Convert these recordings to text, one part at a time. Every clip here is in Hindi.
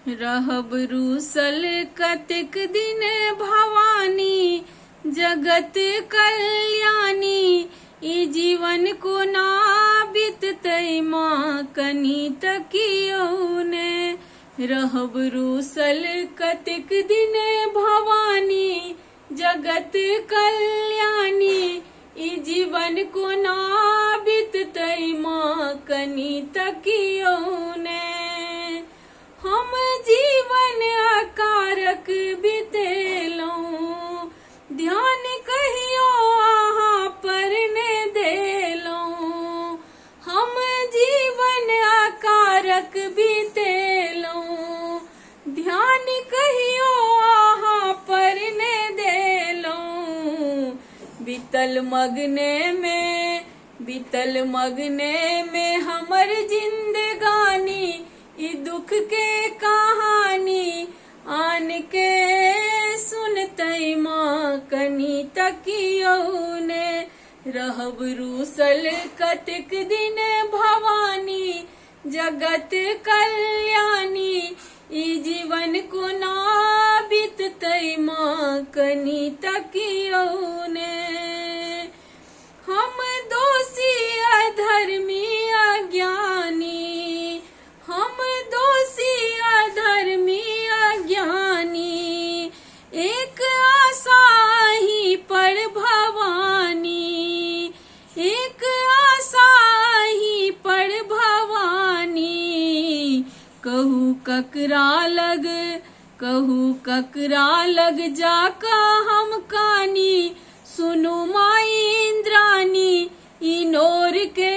रहब रूसल कतेक दिन भवानी, जगत कल्याणी। ई जीवन को ना बीततै माँ कनी तकियो ने। रहब रूसल कतेक दिन भवानी, जगत कल्याणी। ई जीवन को ना बीततै माँ कनी तकियो ने। हम जीवन अकारक बितेलौं, ध्यान कहियो अहाँ पर ने देलौं। हम जीवन अकारक बितेलौं, ध्यान कहियो अहाँ पर ने देलौं। बीतल मगने में हमर जिंदगानी। ई दुख के कहानी आन के सुनतै माँ कनी तकियो ने। रहब रूसल कतेक दिन भवानी, जगत कल्याणी। ई जीवन को ना बीततै माँ कनी तकियो ने। हम दोषी अधर्मी अज्ञानी, हम दोषी अधर्मी अज्ञानी। एक आशा ही पर भवानी, एक आशा ही पर भवानी। कहू ककरा लग जाका हम कानी। सुनु माई इंद्रानी, ई नोर के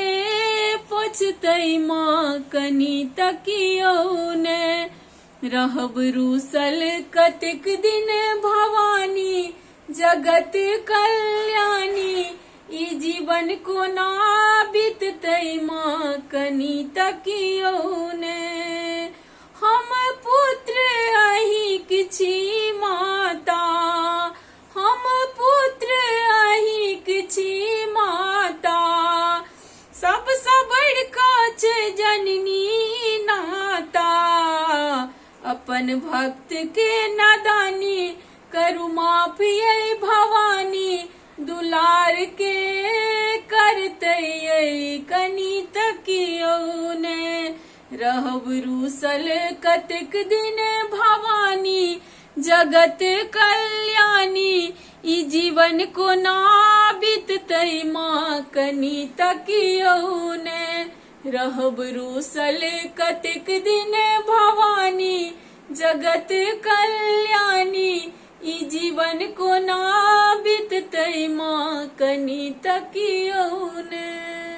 पोछतै माँ कनी तकियो ने। रहब रूसल कतेक दिन भवानी, जगत कल्याणी। ई जीवन को ना बीततै माँ कनी तकियो ने। हम पुत्र अहि किछि माता, हम पुत्र अहि किछि माता। सबसँ बड़का छै जननी नाता। अपन भक्त के नादानी करु माफ ये भवानी। दुलार के करतै कनी तकियो ने। रहब रूसल कतेक दिन भवानी, जगत कल्याणी। ई जीवन को ना बीततै माँ कनी तकियो ने। रहब रूसल कतेक दिन भवानी, जगत कल्याणी। ई जीवन को ना बीततै माँ कनी तकियो ने।